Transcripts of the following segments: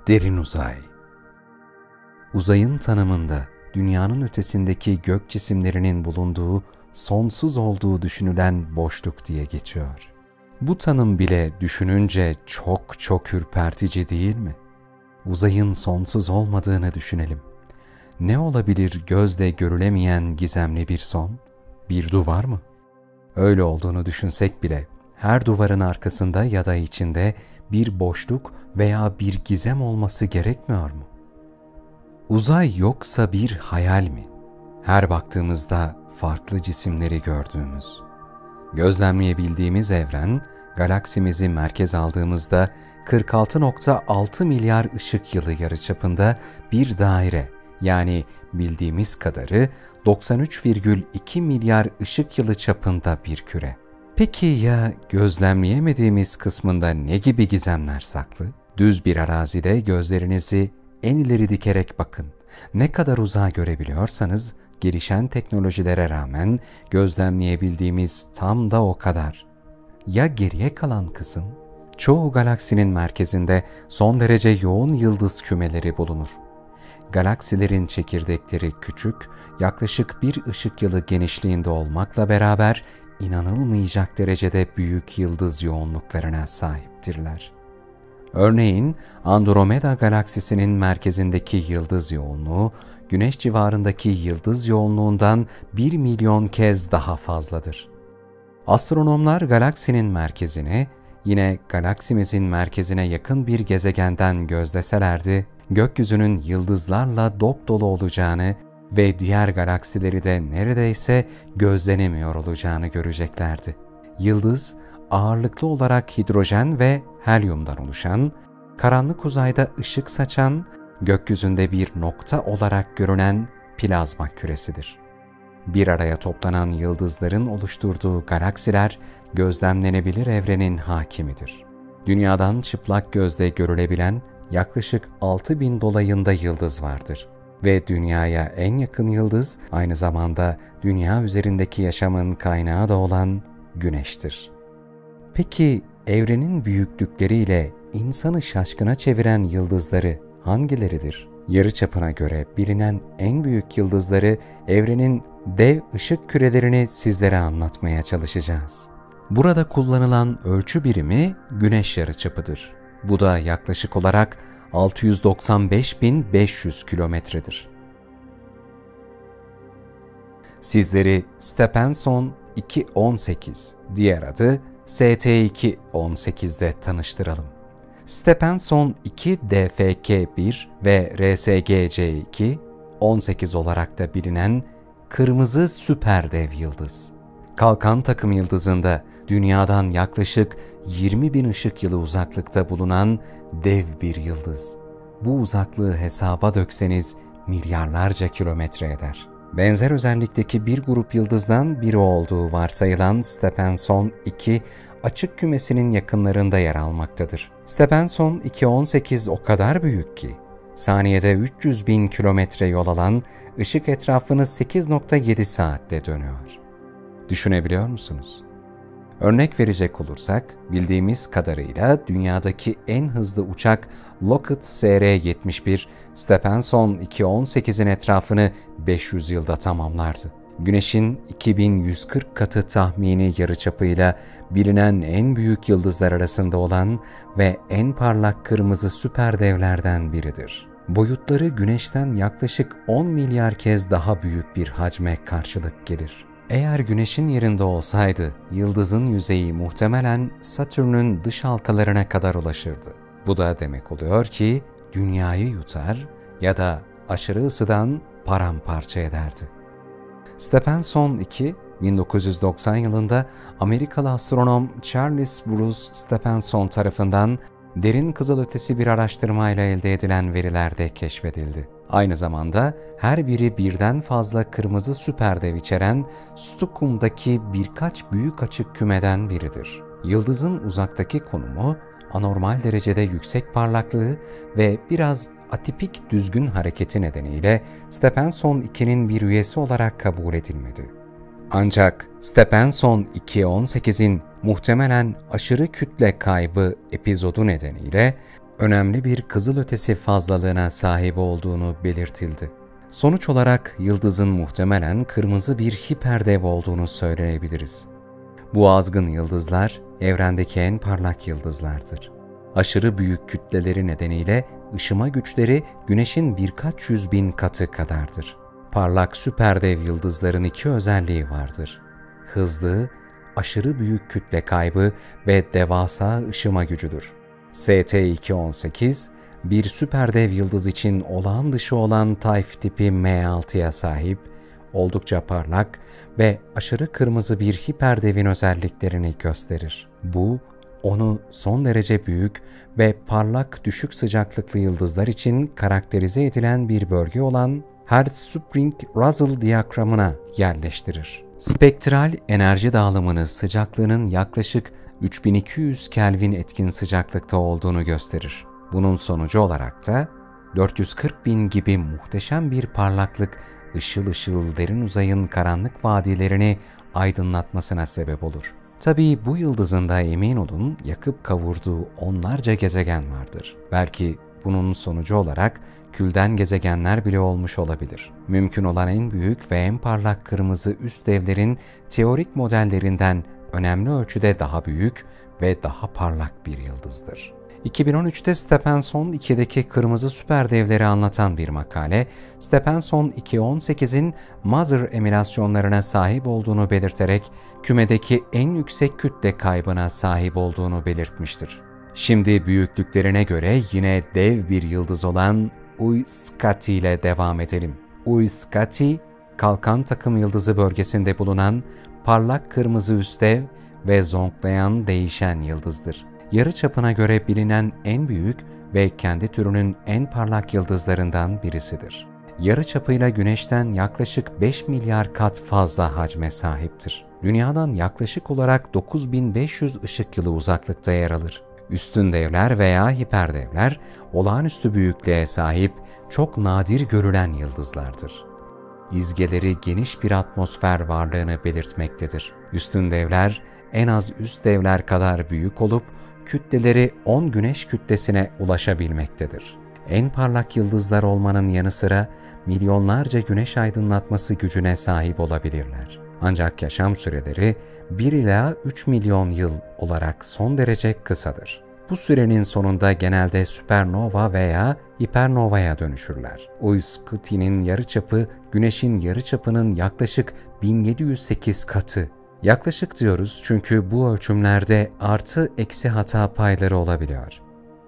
Derin uzay. Uzayın tanımında dünyanın ötesindeki gök cisimlerinin bulunduğu, sonsuz olduğu düşünülen boşluk diye geçiyor. Bu tanım bile düşününce çok ürpertici değil mi? Uzayın sonsuz olmadığını düşünelim. Ne olabilir gözle görülemeyen gizemli bir son? Bir duvar mı? Öyle olduğunu düşünsek bile her duvarın arkasında ya da içinde bir boşluk veya bir gizem olması gerekmiyor mu? Uzay yoksa bir hayal mi? Her baktığımızda farklı cisimleri gördüğümüz. Gözlemleyebildiğimiz evren, galaksimizi merkez aldığımızda 46,6 milyar ışık yılı yarıçapında bir daire, yani bildiğimiz kadarı 93,2 milyar ışık yılı çapında bir küre. Peki ya gözlemleyemediğimiz kısmında ne gibi gizemler saklı? Düz bir arazide gözlerinizi en ileri dikerek bakın. Ne kadar uzağa görebiliyorsanız gelişen teknolojilere rağmen gözlemleyebildiğimiz tam da o kadar. Ya geriye kalan kısım? Çoğu galaksinin merkezinde son derece yoğun yıldız kümeleri bulunur. Galaksilerin çekirdekleri küçük, yaklaşık bir ışık yılı genişliğinde olmakla beraber inanılmayacak derecede büyük yıldız yoğunluklarına sahiptirler. Örneğin Andromeda galaksisinin merkezindeki yıldız yoğunluğu, Güneş civarındaki yıldız yoğunluğundan 1 milyon kez daha fazladır. Astronomlar galaksinin merkezine, yine galaksimizin merkezine yakın bir gezegenden gözleselerdi, gökyüzünün yıldızlarla dopdolu olacağını ve diğer galaksileri de neredeyse gözlenemiyor olacağını göreceklerdi. Yıldız, ağırlıklı olarak hidrojen ve helyumdan oluşan, karanlık uzayda ışık saçan, gökyüzünde bir nokta olarak görünen plazma küresidir. Bir araya toplanan yıldızların oluşturduğu galaksiler, gözlemlenebilir evrenin hakimidir. Dünyadan çıplak gözle görülebilen yaklaşık 6.000 dolayında yıldız vardır. Ve Dünya'ya en yakın yıldız, aynı zamanda Dünya üzerindeki yaşamın kaynağı da olan Güneş'tir. Peki evrenin büyüklükleriyle insanı şaşkına çeviren yıldızları hangileridir? Yarıçapına göre bilinen en büyük yıldızları, evrenin dev ışık kürelerini sizlere anlatmaya çalışacağız. Burada kullanılan ölçü birimi Güneş yarıçapıdır. Bu da yaklaşık olarak 695.500 kilometredir. Sizleri Stephenson 218, diğer adı ST218'de tanıştıralım. Stephenson 2 DFK1 ve RSGC2, 18 olarak da bilinen kırmızı süperdev yıldız. Kalkan takım yıldızında Dünya'dan yaklaşık 20.000 ışık yılı uzaklıkta bulunan dev bir yıldız. Bu uzaklığı hesaba dökseniz milyarlarca kilometre eder. Benzer özellikteki bir grup yıldızdan biri olduğu varsayılan Stephenson 2, açık kümesinin yakınlarında yer almaktadır. Stephenson 218 o kadar büyük ki, saniyede 300.000 kilometre yol alan ışık etrafını 8,7 saatte dönüyor. Düşünebiliyor musunuz? Örnek verecek olursak, bildiğimiz kadarıyla dünyadaki en hızlı uçak Lockheed SR-71, Stephenson 218'in etrafını 500 yılda tamamlardı. Güneş'in 2140 katı tahmini yarıçapıyla bilinen en büyük yıldızlar arasında olan ve en parlak kırmızı süperdevlerden biridir. Boyutları Güneş'ten yaklaşık 10 milyar kez daha büyük bir hacme karşılık gelir. Eğer Güneş'in yerinde olsaydı, yıldızın yüzeyi muhtemelen Satürn'ün dış halkalarına kadar ulaşırdı. Bu da demek oluyor ki Dünya'yı yutar ya da aşırı ısıdan paramparça ederdi. Stephenson 2, 1990 yılında Amerikalı astronom Charles Bruce Stephenson tarafından derin kızılötesi bir araştırmayla elde edilen verilerde keşfedildi. Aynı zamanda her biri birden fazla kırmızı süperdev içeren Stukum'daki birkaç büyük açık kümeden biridir. Yıldızın uzaktaki konumu, anormal derecede yüksek parlaklığı ve biraz atipik düzgün hareketi nedeniyle Stephenson 2'nin bir üyesi olarak kabul edilmedi. Ancak Stephenson 218'in muhtemelen aşırı kütle kaybı epizodu nedeniyle önemli bir kızılötesi fazlalığına sahip olduğunu belirtildi. Sonuç olarak yıldızın muhtemelen kırmızı bir hiperdev olduğunu söyleyebiliriz. Bu azgın yıldızlar evrendeki en parlak yıldızlardır. Aşırı büyük kütleleri nedeniyle ışıma güçleri Güneş'in birkaç yüz bin katı kadardır. Parlak süperdev yıldızların iki özelliği vardır: hızlı, aşırı büyük kütle kaybı ve devasa ışıma gücüdür. ST218, bir süperdev yıldız için olağan dışı olan Tayf tipi M6'ya sahip, oldukça parlak ve aşırı kırmızı bir hiperdevin özelliklerini gösterir. Bu, onu son derece büyük ve parlak düşük sıcaklıklı yıldızlar için karakterize edilen bir bölge olan Hertzsprung-Russell diyagramına yerleştirir. Spektral enerji dağılımını sıcaklığının yaklaşık 3200 Kelvin etkin sıcaklıkta olduğunu gösterir. Bunun sonucu olarak da 440 bin gibi muhteşem bir parlaklık ışıl ışıl derin uzayın karanlık vadilerini aydınlatmasına sebep olur. Tabii bu yıldızın da emin olun yakıp kavurduğu onlarca gezegen vardır. Belki bunun sonucu olarak külden gezegenler bile olmuş olabilir. Mümkün olan en büyük ve en parlak kırmızı üst devlerin teorik modellerinden önemli ölçüde daha büyük ve daha parlak bir yıldızdır. 2013'te Stephenson 2'deki kırmızı süperdevleri anlatan bir makale, Stephenson 2.18'in Mother emülasyonlarına sahip olduğunu belirterek kümedeki en yüksek kütle kaybına sahip olduğunu belirtmiştir. Şimdi büyüklüklerine göre yine dev bir yıldız olan Uy-Scuti ile devam edelim. Uy-Scuti, Kalkan takım yıldızı bölgesinde bulunan parlak kırmızı üstdev ve zonklayan değişen yıldızdır. Yarıçapına göre bilinen en büyük ve kendi türünün en parlak yıldızlarından birisidir. Yarıçapıyla Güneş'ten yaklaşık 5 milyar kat fazla hacme sahiptir. Dünyadan yaklaşık olarak 9500 ışık yılı uzaklıkta yer alır. Üstün devler veya hiperdevler olağanüstü büyüklüğe sahip çok nadir görülen yıldızlardır. İzgeleri geniş bir atmosfer varlığını belirtmektedir. Üstün devler en az üst devler kadar büyük olup kütleleri 10 güneş kütlesine ulaşabilmektedir. En parlak yıldızlar olmanın yanı sıra milyonlarca güneş aydınlatması gücüne sahip olabilirler. Ancak yaşam süreleri 1 ila 3 milyon yıl olarak son derece kısadır. Bu sürenin sonunda genelde süpernova veya hipernovaya dönüşürler. Uy-Scuti'nin yarıçapı Güneş'in yarıçapının yaklaşık 1708 katı. Yaklaşık diyoruz çünkü bu ölçümlerde artı eksi hata payları olabiliyor.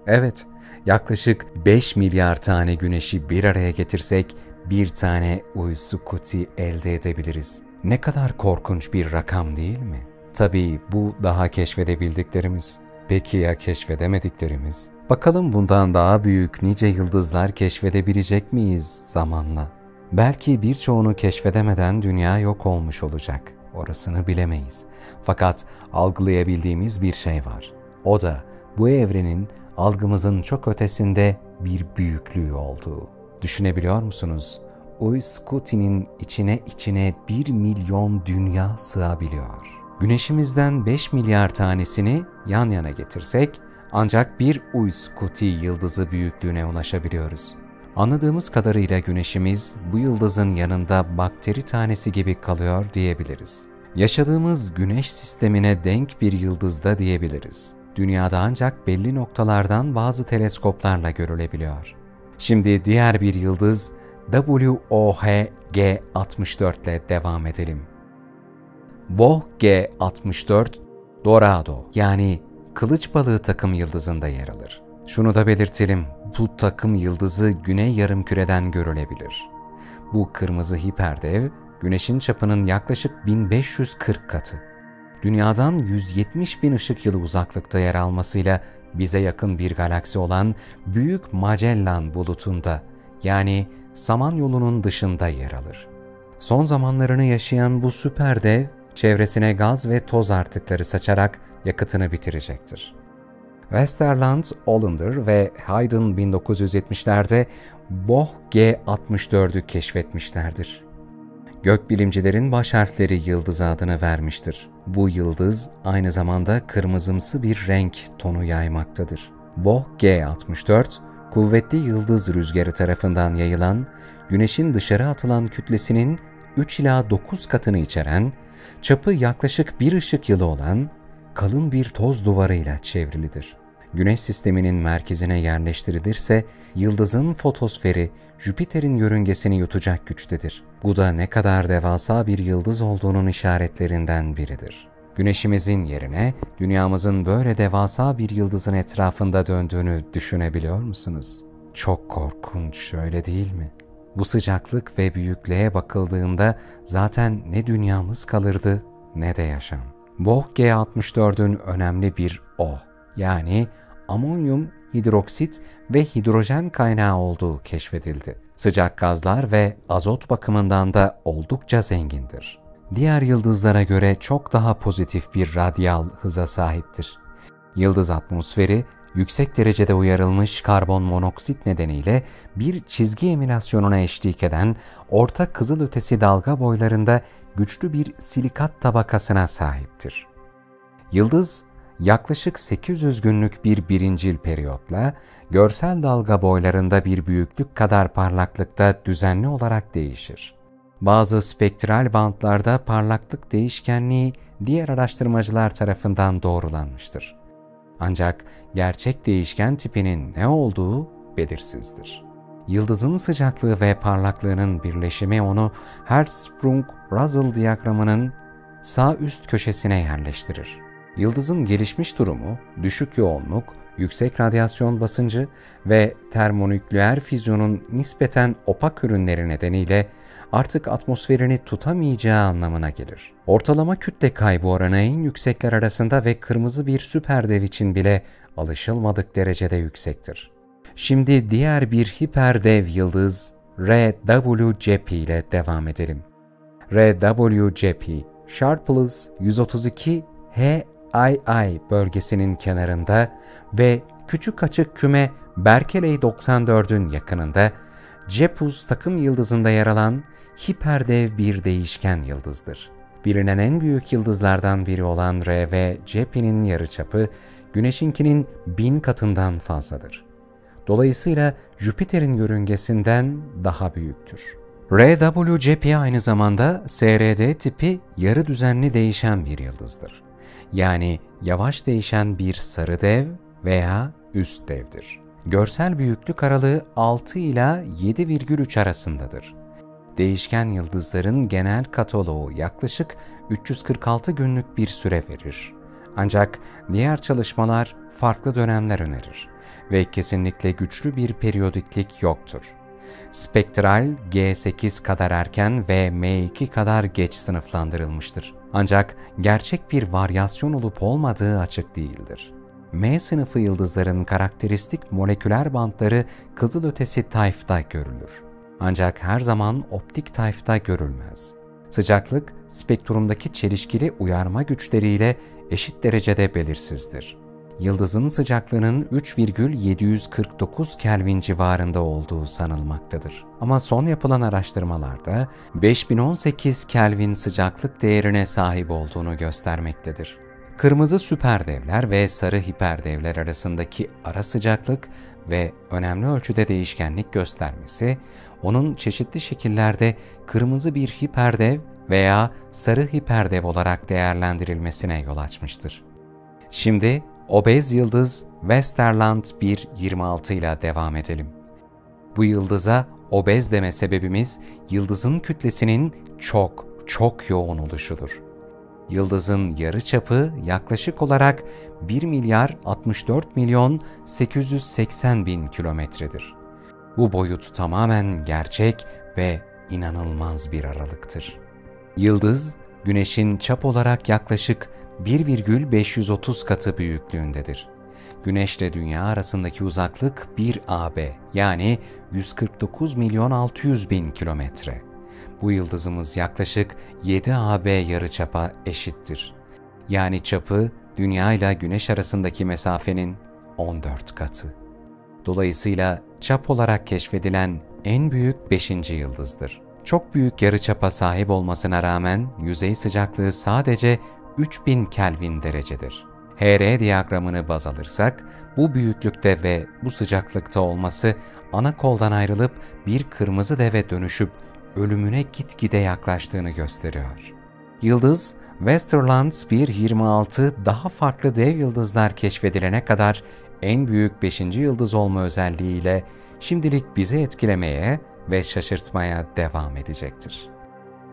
Evet, yaklaşık 5 milyar tane Güneş'i bir araya getirsek bir tane Uy-Scuti elde edebiliriz. Ne kadar korkunç bir rakam değil mi? Tabii bu daha keşfedebildiklerimiz. Peki ya keşfedemediklerimiz? Bakalım bundan daha büyük nice yıldızlar keşfedebilecek miyiz zamanla? Belki birçoğunu keşfedemeden dünya yok olmuş olacak. Orasını bilemeyiz. Fakat algılayabildiğimiz bir şey var. O da bu evrenin algımızın çok ötesinde bir büyüklüğü olduğu. Düşünebiliyor musunuz? Uy-Scuti'nin içine 1 milyon dünya sığabiliyor. Güneşimizden 5 milyar tanesini yan yana getirsek ancak bir Uy-Scuti yıldızı büyüklüğüne ulaşabiliyoruz. Anladığımız kadarıyla Güneşimiz bu yıldızın yanında bakteri tanesi gibi kalıyor diyebiliriz. Yaşadığımız Güneş sistemine denk bir yıldızda diyebiliriz. Dünyada ancak belli noktalardan bazı teleskoplarla görülebiliyor. Şimdi diğer bir yıldız WOH-G64 ile devam edelim. WOH-G64, Dorado yani kılıç balığı takım yıldızında yer alır. Şunu da belirtelim, bu takım yıldızı Güney Yarımküre'den görülebilir. Bu kırmızı hiperdev, Güneş'in çapının yaklaşık 1540 katı. Dünyadan 170 bin ışık yılı uzaklıkta yer almasıyla bize yakın bir galaksi olan Büyük Magellan bulutunda yani Samanyolu'nun dışında yer alır. Son zamanlarını yaşayan bu süperdev, çevresine gaz ve toz artıkları saçarak yakıtını bitirecektir. Westerland, Hollander ve Hayden 1970'lerde WOH-G64'ü keşfetmişlerdir. Gökbilimcilerin baş harfleri yıldız adını vermiştir. Bu yıldız aynı zamanda kırmızımsı bir renk tonu yaymaktadır. G64, kuvvetli yıldız rüzgarı tarafından yayılan, Güneş'in dışarı atılan kütlesinin 3 ila 9 katını içeren, çapı yaklaşık 1 ışık yılı olan kalın bir toz duvarıyla çevrilidir. Güneş sisteminin merkezine yerleştirilirse, yıldızın fotosferi Jüpiter'in yörüngesini yutacak güçtedir. Bu da ne kadar devasa bir yıldız olduğunun işaretlerinden biridir. Güneşimizin yerine dünyamızın böyle devasa bir yıldızın etrafında döndüğünü düşünebiliyor musunuz? Çok korkunç, öyle değil mi? Bu sıcaklık ve büyüklüğe bakıldığında zaten ne dünyamız kalırdı ne de yaşam. G64'ün önemli bir yani amonyum hidroksit ve hidrojen kaynağı olduğu keşfedildi. Sıcak gazlar ve azot bakımından da oldukça zengindir. Diğer yıldızlara göre çok daha pozitif bir radyal hıza sahiptir. Yıldız atmosferi, yüksek derecede uyarılmış karbon monoksit nedeniyle bir çizgi emülasyonuna eşlik eden orta kızılötesi dalga boylarında güçlü bir silikat tabakasına sahiptir. Yıldız, yaklaşık 800 günlük bir birincil periyotla görsel dalga boylarında bir büyüklük kadar parlaklıkta düzenli olarak değişir. Bazı spektral bantlarda parlaklık değişkenliği diğer araştırmacılar tarafından doğrulanmıştır. Ancak gerçek değişken tipinin ne olduğu belirsizdir. Yıldızın sıcaklığı ve parlaklığının birleşimi onu Hertzsprung-Russell diyagramının sağ üst köşesine yerleştirir. Yıldızın gelişmiş durumu, düşük yoğunluk, yüksek radyasyon basıncı ve termonükleer füzyonun nispeten opak ürünleri nedeniyle artık atmosferini tutamayacağı anlamına gelir. Ortalama kütle kaybı oranı en yüksekler arasında ve kırmızı bir süperdev için bile alışılmadık derecede yüksektir. Şimdi diğer bir hiperdev yıldız RWJP ile devam edelim. RWJP, Sharpless 132 HII bölgesinin kenarında ve küçük açık küme Berkeley 94'ün yakınında Cepus takım yıldızında yer alan hiperdev bir değişken yıldızdır. Bilinen en büyük yıldızlardan biri olan RWJP'nin yarıçapı Güneş'inkinin 1000 katından fazladır. Dolayısıyla Jüpiter'in yörüngesinden daha büyüktür. RWJP aynı zamanda SRD tipi yarı düzenli değişen bir yıldızdır. Yani yavaş değişen bir sarı dev veya üst devdir. Görsel büyüklük aralığı 6 ila 7,3 arasındadır. Değişken yıldızların genel kataloğu yaklaşık 346 günlük bir süre verir. Ancak diğer çalışmalar farklı dönemler önerir ve kesinlikle güçlü bir periyodiklik yoktur. Spektral G8 kadar erken ve M2 kadar geç sınıflandırılmıştır. Ancak gerçek bir varyasyon olup olmadığı açık değildir. M sınıfı yıldızların karakteristik moleküler bantları kızılötesi tayfta görülür. Ancak her zaman optik tayfta görülmez. Sıcaklık, spektrumdaki çelişkili uyarma güçleriyle eşit derecede belirsizdir. Yıldızın sıcaklığının 3,749 Kelvin civarında olduğu sanılmaktadır. Ama son yapılan araştırmalarda 5018 Kelvin sıcaklık değerine sahip olduğunu göstermektedir. Kırmızı süperdevler ve sarı hiperdevler arasındaki ara sıcaklık ve önemli ölçüde değişkenlik göstermesi, onun çeşitli şekillerde kırmızı bir hiperdev veya sarı hiperdev olarak değerlendirilmesine yol açmıştır. Şimdi obez yıldız Westerland 126 ile devam edelim. Bu yıldıza obez deme sebebimiz yıldızın kütlesinin çok yoğun oluşudur. Yıldızın yarıçapı yaklaşık olarak 1 milyar 64 milyon 880 bin kilometredir. Bu boyut tamamen gerçek ve inanılmaz bir aralıktır. Yıldız, Güneş'in çap olarak yaklaşık 1,530 katı büyüklüğündedir. Güneş ile Dünya arasındaki uzaklık 1 AB yani 149 milyon 600 bin kilometre. Bu yıldızımız yaklaşık 7 AB yarıçapa eşittir. Yani çapı Dünya ile Güneş arasındaki mesafenin 14 katı. Dolayısıyla çap olarak keşfedilen en büyük 5. yıldızdır. Çok büyük yarıçapa sahip olmasına rağmen yüzey sıcaklığı sadece 3000 Kelvin derecedir. HR diyagramını baz alırsak, bu büyüklükte ve bu sıcaklıkta olması ana koldan ayrılıp bir kırmızı deve dönüşüp ölümüne gitgide yaklaştığını gösteriyor. Yıldız, Westerland 1.26 daha farklı dev yıldızlar keşfedilene kadar en büyük 5. yıldız olma özelliğiyle şimdilik bizi etkilemeye ve şaşırtmaya devam edecektir.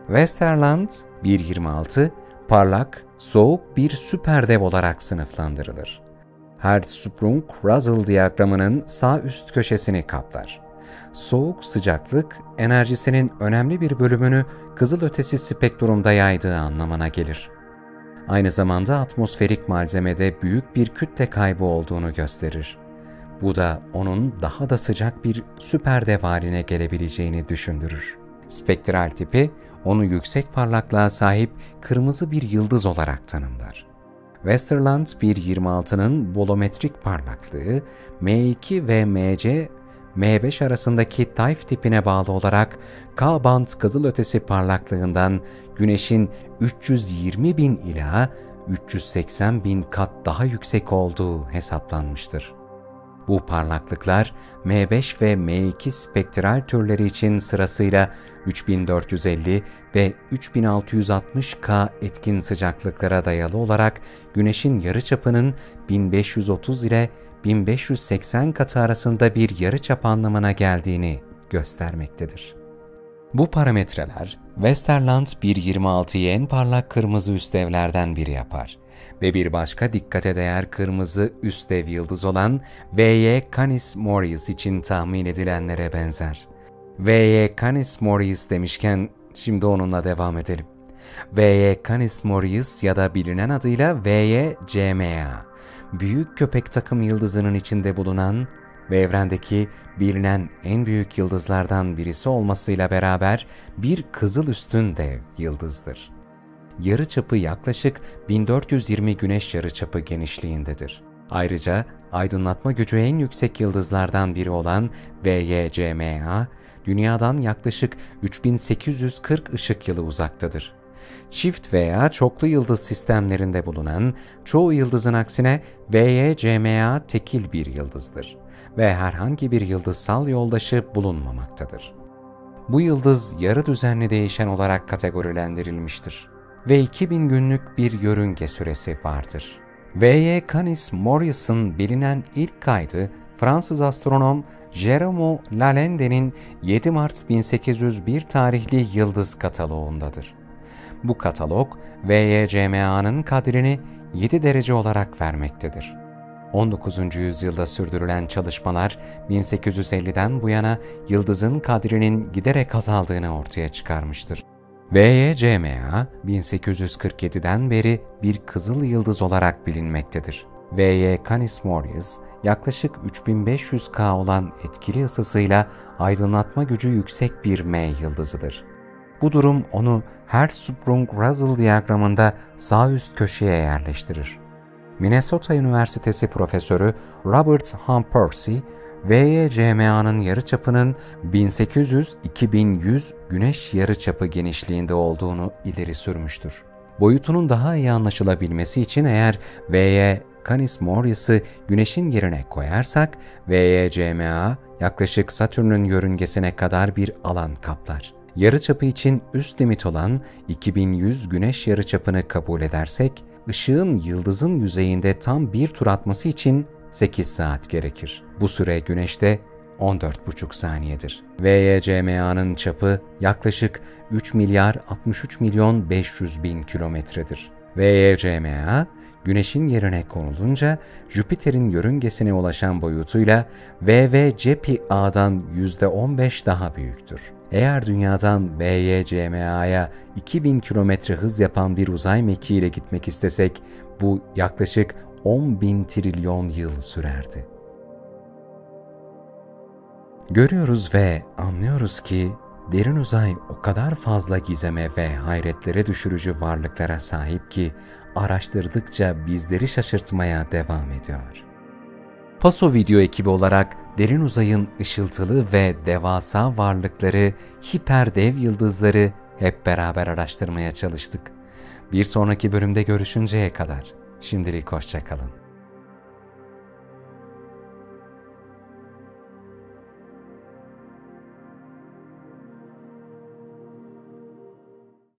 Westerland 1.26, parlak, soğuk bir süperdev olarak sınıflandırılır. Hertzsprung-Russell diyagramının sağ üst köşesini kaplar. Soğuk sıcaklık, enerjisinin önemli bir bölümünü kızılötesi spektrumda yaydığı anlamına gelir. Aynı zamanda atmosferik malzemede büyük bir kütle kaybı olduğunu gösterir. Bu da onun daha da sıcak bir süperdev haline gelebileceğini düşündürür. Spektral tipi, onu yüksek parlaklığa sahip kırmızı bir yıldız olarak tanımlar. Westerland 1.26'nın bolometrik parlaklığı, M2 ve M5 arasındaki Taif tipine bağlı olarak K-band kızılötesi parlaklığından Güneş'in 320.000 ila 380.000 kat daha yüksek olduğu hesaplanmıştır. Bu parlaklıklar M5 ve M2 spektral türleri için sırasıyla 3450 ve 3660K etkin sıcaklıklara dayalı olarak Güneş'in yarıçapının 1530 ile 1580 katı arasında bir yarıçap anlamına geldiğini göstermektedir. Bu parametreler Westerland 1.26'yı en parlak kırmızı üstdevlerden biri yapar ve bir başka dikkate değer kırmızı üstdev yıldız olan VY Canis Majoris için tahmin edilenlere benzer. VY Canis Majoris demişken şimdi onunla devam edelim. VY Canis Majoris ya da bilinen adıyla VY CMA, Büyük Köpek takım yıldızının içinde bulunan ve evrendeki bilinen en büyük yıldızlardan birisi olmasıyla beraber bir kızıl üstün dev yıldızdır. Yarıçapı yaklaşık 1420 güneş yarıçapı genişliğindedir. Ayrıca aydınlatma gücü en yüksek yıldızlardan biri olan VYCMA, Dünya'dan yaklaşık 3840 ışık yılı uzaktadır. Çift veya çoklu yıldız sistemlerinde bulunan çoğu yıldızın aksine VYCMA tekil bir yıldızdır ve herhangi bir yıldızsal yoldaşı bulunmamaktadır. Bu yıldız yarı düzenli değişen olarak kategorilendirilmiştir ve 2000 günlük bir yörünge süresi vardır. VY Canis Majoris'in bilinen ilk kaydı Fransız astronom Jérôme Lalende'nin 7 Mart 1801 tarihli yıldız kataloğundadır. Bu katalog, VYCMA'nın kadrini 7 derece olarak vermektedir. 19. yüzyılda sürdürülen çalışmalar 1850'den bu yana yıldızın kadrinin giderek azaldığını ortaya çıkarmıştır. VYCMA 1847'den beri bir kızıl yıldız olarak bilinmektedir. VY Canis Majoris yaklaşık 3500K olan etkili ısısıyla aydınlatma gücü yüksek bir M yıldızıdır. Bu durum onu Hertzsprung-Russell diyagramında sağ üst köşeye yerleştirir. Minnesota Üniversitesi Profesörü Robert H. Percy, VYCMA'nın yarıçapının 1800-2100 güneş yarıçapı genişliğinde olduğunu ileri sürmüştür. Boyutunun daha iyi anlaşılabilmesi için eğer VY Canis Majoris'i Güneş'in yerine koyarsak, VYCMA yaklaşık Satürn'ün yörüngesine kadar bir alan kaplar. Yarıçapı için üst limit olan 2100 güneş yarıçapını kabul edersek, ışığın yıldızın yüzeyinde tam bir tur atması için 8 saat gerekir. Bu süre Güneş'te 14,5 saniyedir. VYCMA'nın çapı yaklaşık 3 milyar 63 milyon 500 bin kilometredir. VYCMA, Güneş'in yerine konulunca Jüpiter'in yörüngesine ulaşan boyutuyla VV-CEPI-A'dan %15 daha büyüktür. Eğer Dünya'dan VYCMA'ya 2000 kilometre hız yapan bir uzay mekiğiyle gitmek istesek, bu yaklaşık 10.000 trilyon yıl sürerdi. Görüyoruz ve anlıyoruz ki derin uzay o kadar fazla gizeme ve hayretlere düşürücü varlıklara sahip ki araştırdıkça bizleri şaşırtmaya devam ediyor. Paso Video ekibi olarak derin uzayın ışıltılı ve devasa varlıkları, hiperdev yıldızları hep beraber araştırmaya çalıştık. Bir sonraki bölümde görüşünceye kadar Şimdilik hoşça kalın.